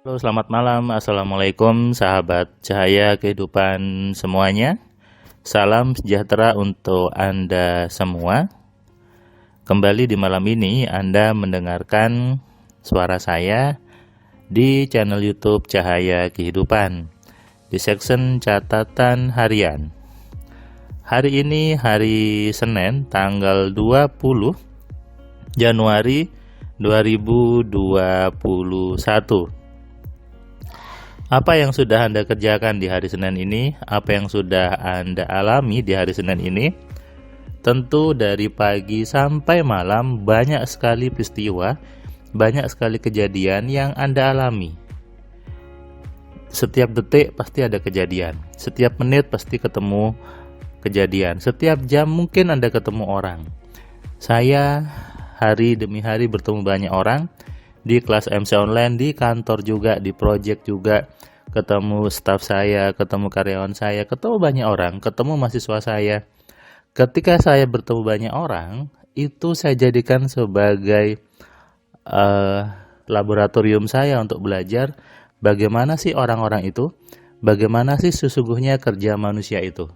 Halo, selamat malam. Assalamualaikum, sahabat cahaya kehidupan semuanya. Salam sejahtera untuk Anda semua. Kembali di malam ini Anda mendengarkan suara saya di channel YouTube Cahaya Kehidupan di section catatan harian. Hari ini hari Senin tanggal 20 Januari 2021. Apa yang sudah Anda kerjakan di hari Senin ini? Apa yang sudah Anda alami di hari Senin ini? Tentu dari pagi sampai malam banyak sekali peristiwa, banyak sekali kejadian yang Anda alami. Setiap detik pasti ada kejadian, setiap menit pasti ketemu kejadian, setiap jam mungkin Anda ketemu orang. Saya hari demi hari bertemu banyak orang, di kelas MC online, di kantor juga, di project juga, ketemu staff saya, ketemu karyawan saya, ketemu banyak orang, ketemu mahasiswa saya. Ketika saya bertemu banyak orang, itu saya jadikan sebagai laboratorium saya untuk belajar bagaimana sih orang-orang itu, bagaimana sih sesungguhnya kerja manusia itu.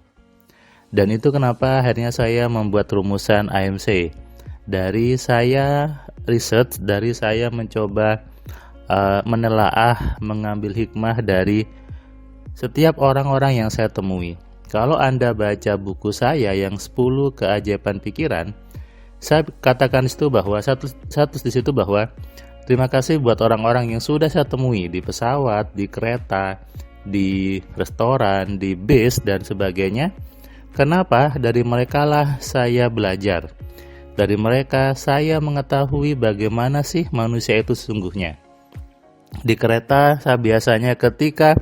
Dan itu kenapa akhirnya saya membuat rumusan AMC. Dari saya research, dari saya mencoba menelaah, mengambil hikmah dari setiap orang-orang yang saya temui. Kalau Anda baca buku saya yang 10 keajaiban pikiran, saya katakan di situ bahwa satu di situ bahwa terima kasih buat orang-orang yang sudah saya temui di pesawat, di kereta, di restoran, di bis dan sebagainya. Kenapa? Dari mereka lah saya belajar. Dari mereka saya mengetahui bagaimana sih manusia itu sesungguhnya. Di kereta saya biasanya ketika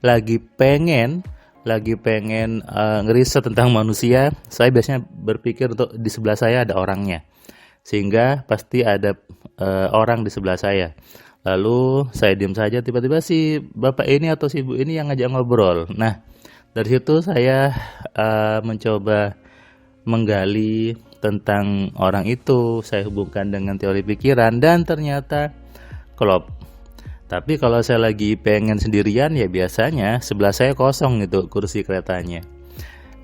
lagi pengen ngeriset tentang manusia, saya biasanya berpikir untuk di sebelah saya ada orangnya. Sehingga pasti ada orang di sebelah saya. Lalu saya diam saja, tiba-tiba si bapak ini atau si ibu ini yang ngajak ngobrol. Nah, dari situ saya mencoba menggali tentang orang itu, saya hubungkan dengan teori pikiran dan ternyata klop. Tapi kalau saya lagi pengen sendirian ya biasanya sebelah saya kosong itu kursi keretanya.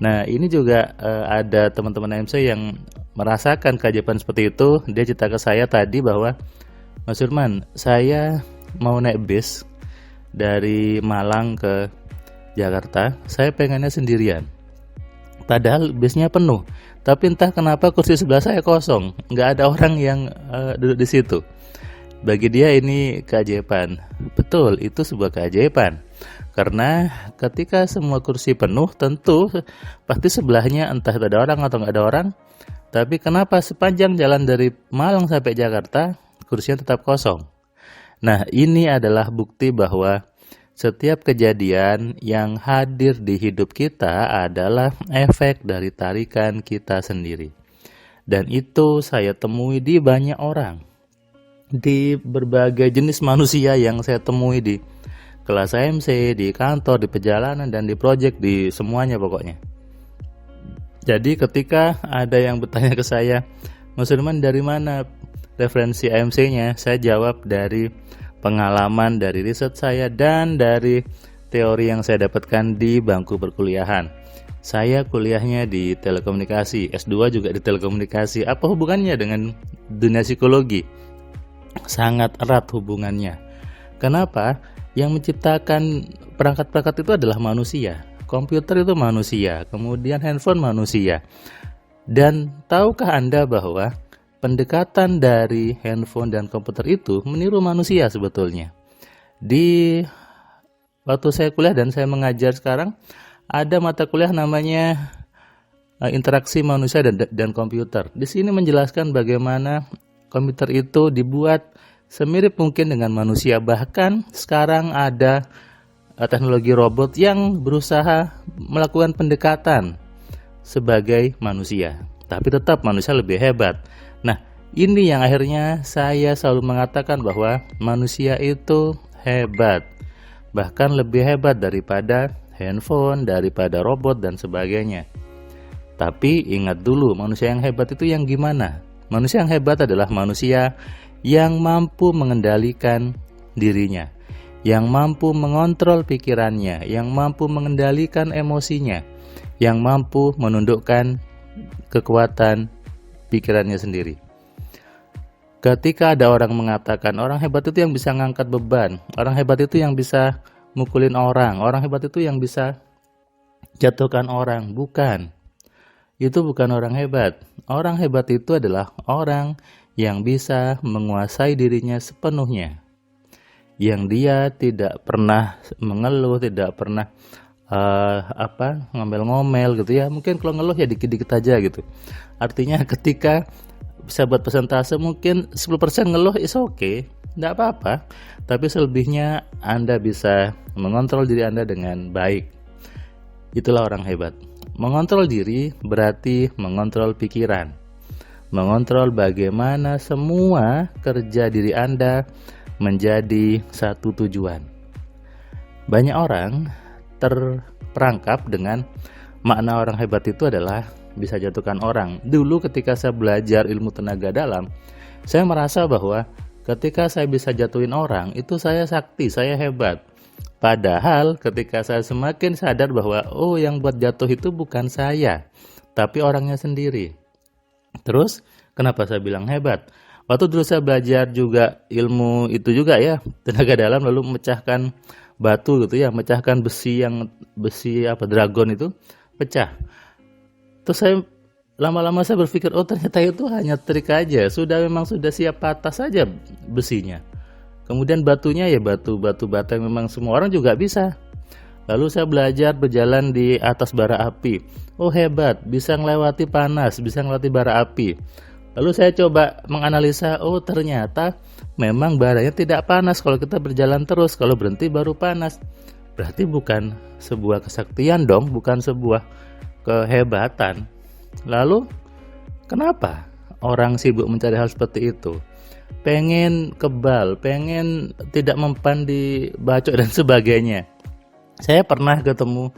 Nah, ini juga ada teman-teman MC yang merasakan keajaiban seperti itu. Dia cerita ke saya tadi bahwa Mas Firman, saya mau naik bis dari Malang ke Jakarta, saya pengennya sendirian. Padahal bisnya penuh, tapi entah kenapa kursi sebelah saya kosong, nggak ada orang yang duduk di situ. Bagi dia ini keajaiban. Betul, itu sebuah keajaiban. Karena ketika semua kursi penuh, tentu pasti sebelahnya entah ada orang atau nggak ada orang. Tapi kenapa sepanjang jalan dari Malang sampai Jakarta, kursinya tetap kosong? Nah, ini adalah bukti bahwa setiap kejadian yang hadir di hidup kita adalah efek dari tarikan kita sendiri. Dan itu saya temui di banyak orang. Di berbagai jenis manusia yang saya temui di kelas AMC, di kantor, di perjalanan, dan di project, di semuanya pokoknya. Jadi ketika ada yang bertanya ke saya, Mas Firman dari mana referensi AMC-nya? Saya jawab dari pengalaman, dari riset saya, dan dari teori yang saya dapatkan di bangku perkuliahan. Saya kuliahnya di telekomunikasi, S2 juga di telekomunikasi. Apa hubungannya dengan dunia psikologi? Sangat erat hubungannya. Kenapa? Yang menciptakan perangkat-perangkat itu adalah manusia. Komputer itu manusia, kemudian handphone manusia. Dan tahukah Anda bahwa pendekatan dari handphone dan komputer itu meniru manusia sebetulnya. Di waktu saya kuliah dan saya mengajar sekarang, ada mata kuliah namanya interaksi manusia dan komputer. Di sini menjelaskan bagaimana komputer itu dibuat semirip mungkin dengan manusia. Bahkan sekarang ada teknologi robot yang berusaha melakukan pendekatan sebagai manusia. Tapi tetap manusia lebih hebat. Nah, ini yang akhirnya saya selalu mengatakan bahwa manusia itu hebat. Bahkan lebih hebat daripada handphone, daripada robot dan sebagainya. Tapi ingat dulu, manusia yang hebat itu yang gimana? Manusia yang hebat adalah manusia yang mampu mengendalikan dirinya, yang mampu mengontrol pikirannya, yang mampu mengendalikan emosinya, yang mampu menundukkan kekuatan pikirannya sendiri. Ketika ada orang mengatakan orang hebat itu yang bisa ngangkat beban, orang hebat itu yang bisa mukulin orang hebat itu yang bisa jatuhkan orang, bukan. Itu bukan orang hebat. Orang hebat itu adalah orang yang bisa menguasai dirinya sepenuhnya. Yang dia tidak pernah mengeluh, tidak pernah ngomel-ngomel gitu ya. Mungkin kalau ngeluh ya dikit-dikit aja gitu. Artinya ketika bisa buat persentase mungkin 10% ngeluh is okay, enggak apa-apa. Tapi selebihnya Anda bisa mengontrol diri Anda dengan baik. Itulah orang hebat. Mengontrol diri berarti mengontrol pikiran, mengontrol bagaimana semua kerja diri Anda menjadi satu tujuan. Banyak orang terperangkap dengan makna orang hebat itu adalah bisa jatuhkan orang. Dulu ketika saya belajar ilmu tenaga dalam, saya merasa bahwa ketika saya bisa jatuhin orang, itu saya sakti, saya hebat. Padahal ketika saya semakin sadar bahwa yang buat jatuh itu bukan saya, tapi orangnya sendiri. Terus kenapa saya bilang hebat? Waktu dulu saya belajar juga ilmu itu juga ya, tenaga dalam, lalu memecahkan batu gitu ya, memecahkan besi dragon itu pecah. Terus saya lama-lama saya berpikir ternyata itu hanya trik aja, memang sudah siap patah saja besinya. Kemudian batunya ya batu bata yang memang semua orang juga bisa. Lalu saya belajar berjalan di atas bara api. Hebat, bisa melewati panas, bisa melewati bara api. Lalu saya coba menganalisa, ternyata memang baranya tidak panas kalau kita berjalan terus, kalau berhenti baru panas. Berarti bukan sebuah kesaktian dong, bukan sebuah kehebatan. Lalu kenapa orang sibuk mencari hal seperti itu? Pengen kebal, pengen tidak mempan di bacok dan sebagainya. Saya pernah ketemu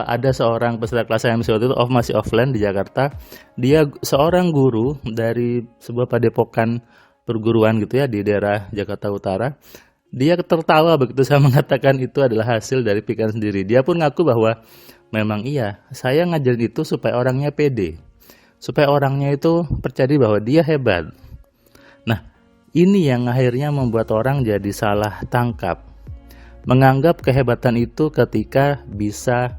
ada seorang peserta kelas saya waktu itu masih offline di Jakarta. Dia seorang guru dari sebuah padepokan perguruan gitu ya di daerah Jakarta Utara. Dia tertawa begitu saya mengatakan itu adalah hasil dari pikiran sendiri. Dia pun ngaku bahwa memang iya, saya ngajarin itu supaya orangnya pede, supaya orangnya itu percaya bahwa dia hebat. Nah, ini yang akhirnya membuat orang jadi salah tangkap. Menganggap kehebatan itu ketika bisa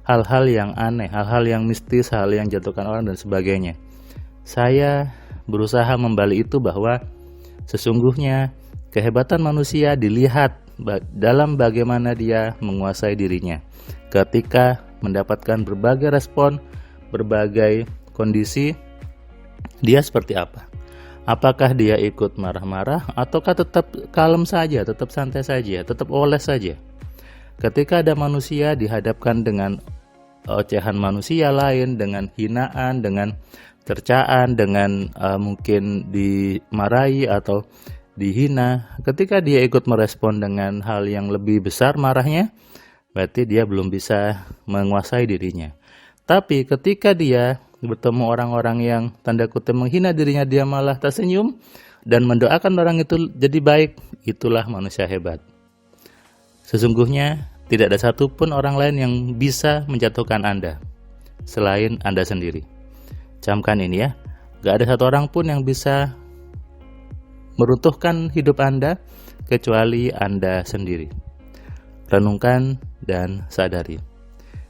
hal-hal yang aneh, hal-hal yang mistis, hal yang jatuhkan orang dan sebagainya. Saya berusaha membalik itu bahwa sesungguhnya kehebatan manusia dilihat dalam bagaimana dia menguasai dirinya. Ketika mendapatkan berbagai respon, berbagai kondisi, dia seperti apa? Apakah dia ikut marah-marah ataukah tetap kalem saja, tetap santai saja, tetap oles saja? Ketika ada manusia dihadapkan dengan ocehan manusia lain, dengan hinaan, dengan cercaan, dengan mungkin dimarahi atau dihina, ketika dia ikut merespon dengan hal yang lebih besar marahnya, berarti dia belum bisa menguasai dirinya. Tapi ketika dia bertemu orang-orang yang tanda kutip menghina dirinya, dia malah tersenyum dan mendoakan orang itu jadi baik, itulah manusia hebat. Sesungguhnya tidak ada satupun orang lain yang bisa menjatuhkan Anda selain Anda sendiri. Camkan ini ya, gak ada satu orang pun yang bisa meruntuhkan hidup Anda kecuali Anda sendiri. Renungkan dan sadari.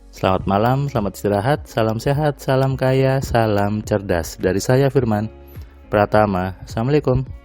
Selamat malam, selamat istirahat, salam sehat, salam kaya, salam cerdas. Dari saya Firman Pratama. Assalamualaikum.